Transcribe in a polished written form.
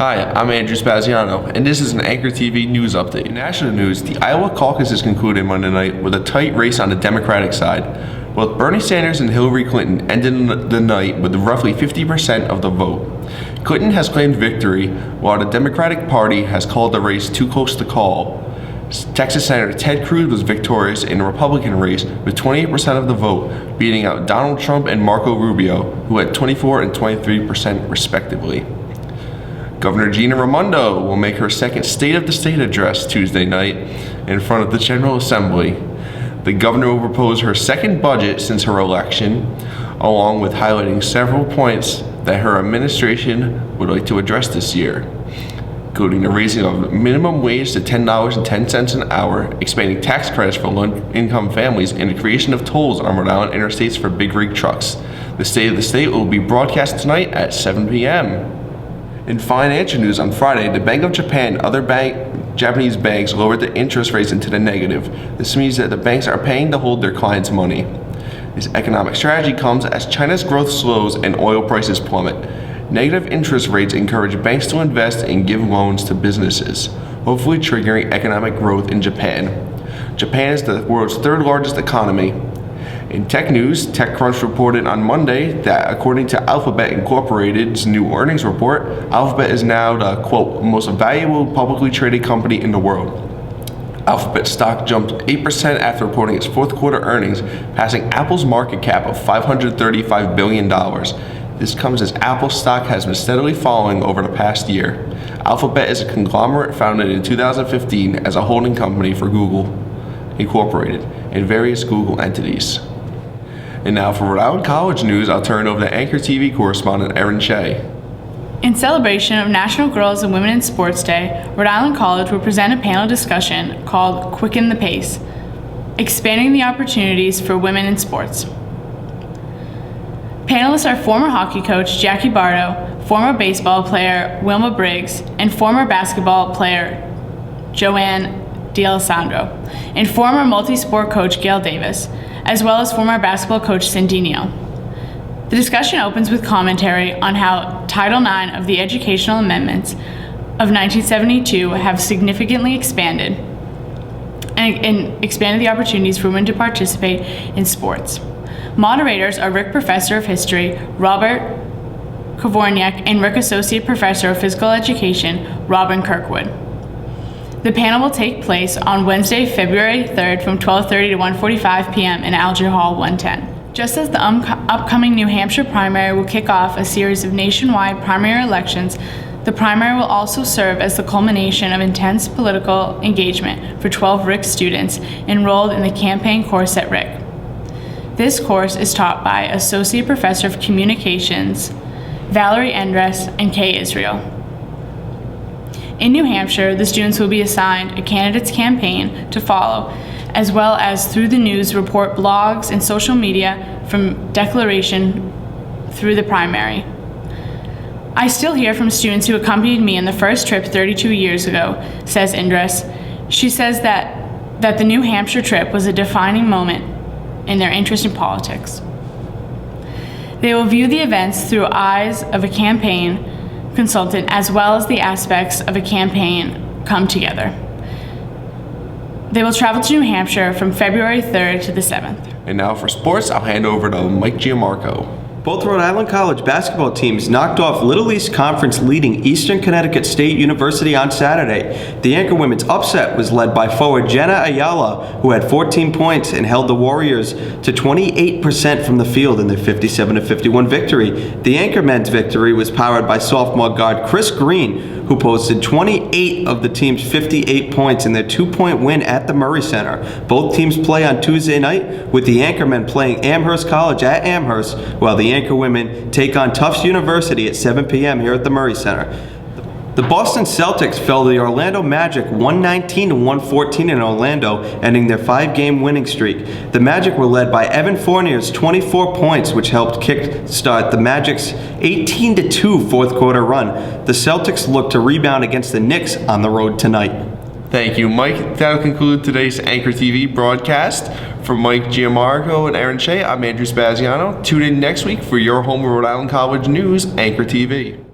Hi, I'm Andrew Spaziano, and this is an Anchor TV news update. In national news, the Iowa caucuses concluded Monday night with a tight race on the Democratic side. Both Bernie Sanders and Hillary Clinton ended the night with roughly 50% of the vote. Clinton has claimed victory, while the Democratic Party has called the race too close to call. Texas Senator Ted Cruz was victorious in the Republican race with 28% of the vote, beating out Donald Trump and Marco Rubio, who had 24% and 23% respectively. Governor Gina Raimondo will make her second State of the State address Tuesday night in front of the General Assembly. The governor will propose her second budget since her election, along with highlighting several points that her administration would like to address this year, including the raising of minimum wage to $10.10 an hour, expanding tax credits for low-income families, and the creation of tolls on Rhode Island interstates for big rig trucks. The State of the State will be broadcast tonight at 7 p.m. In financial news on Friday, the Bank of Japan and other Japanese banks lowered the interest rates into the negative. This means that the banks are paying to hold their clients' money. This economic strategy comes as China's growth slows and oil prices plummet. Negative interest rates encourage banks to invest and give loans to businesses, hopefully triggering economic growth in Japan. Japan is the world's third largest economy. In tech news, TechCrunch reported on Monday that according to Alphabet Incorporated's new earnings report, Alphabet is now the, quote, most valuable publicly traded company in the world. Alphabet stock jumped 8% after reporting its fourth quarter earnings, passing Apple's market cap of $535 billion. This comes as Apple's stock has been steadily falling over the past year. Alphabet is a conglomerate founded in 2015 as a holding company for Google Incorporated and various Google entities. And now for Rhode Island College news, I'll turn it over to Anchor TV correspondent Erin Shea. In celebration of National Girls and Women in Sports Day, Rhode Island College will present a panel discussion called Quicken the Pace, Expanding the Opportunities for Women in Sports. Panelists are former hockey coach Jackie Bardo, former baseball player Wilma Briggs, and former basketball player Joanne D'Alessandro, and former multi-sport coach Gail Davis, as well as former basketball coach Cindy Neal. The discussion opens with commentary on how Title IX of the Educational Amendments of 1972 have significantly expanded and expanded the opportunities for women to participate in sports. Moderators are Rick Professor of History, Robert Kvorniak, and Rick Associate Professor of Physical Education, Robin Kirkwood. The panel will take place on Wednesday, February 3rd from 12:30 to 1:45 p.m. in Alger Hall 110. Just as the upcoming New Hampshire primary will kick off a series of nationwide primary elections, the primary will also serve as the culmination of intense political engagement for 12 RIC students enrolled in the campaign course at RIC. This course is taught by Associate Professor of Communications Valerie Endress and Kay Israel. In New Hampshire, the students will be assigned a candidate's campaign to follow, as well as through the news report blogs and social media from declaration through the primary. I still hear from students who accompanied me on the first trip 32 years ago, says Endress. She says that the New Hampshire trip was a defining moment in their interest in politics. They will view the events through eyes of a campaign consultant, as well as the aspects of a campaign come together. They will travel to New Hampshire from February 3rd to the 7th. And now for sports, I'll hand over to Mike Giamarco. Both Rhode Island College basketball teams knocked off Little East Conference leading Eastern Connecticut State University on Saturday. The Anchor women's upset was led by forward Jenna Ayala, who had 14 points and held the Warriors to 28% from the field in their 57-51 victory. The Anchor men's victory was powered by sophomore guard Chris Green, who posted 28 of the team's 58 points in their 2-point win at the Murray Center. Both teams play on Tuesday night, with the Anchor men playing Amherst College at Amherst, while the Anchor women take on Tufts University at 7 p.m. here at the Murray Center. The Boston Celtics fell to the Orlando Magic 119-114 in Orlando, ending their 5-game winning streak. The Magic were led by Evan Fournier's 24 points, which helped kick-start the Magic's 18-2 fourth quarter run. The Celtics look to rebound against the Knicks on the road tonight. Thank you, Mike. That'll conclude today's Anchor TV broadcast. For Mike Giamarco and Erin Shea, I'm Andrew Spaziano. Tune in next week for your home Rhode Island College news, Anchor TV.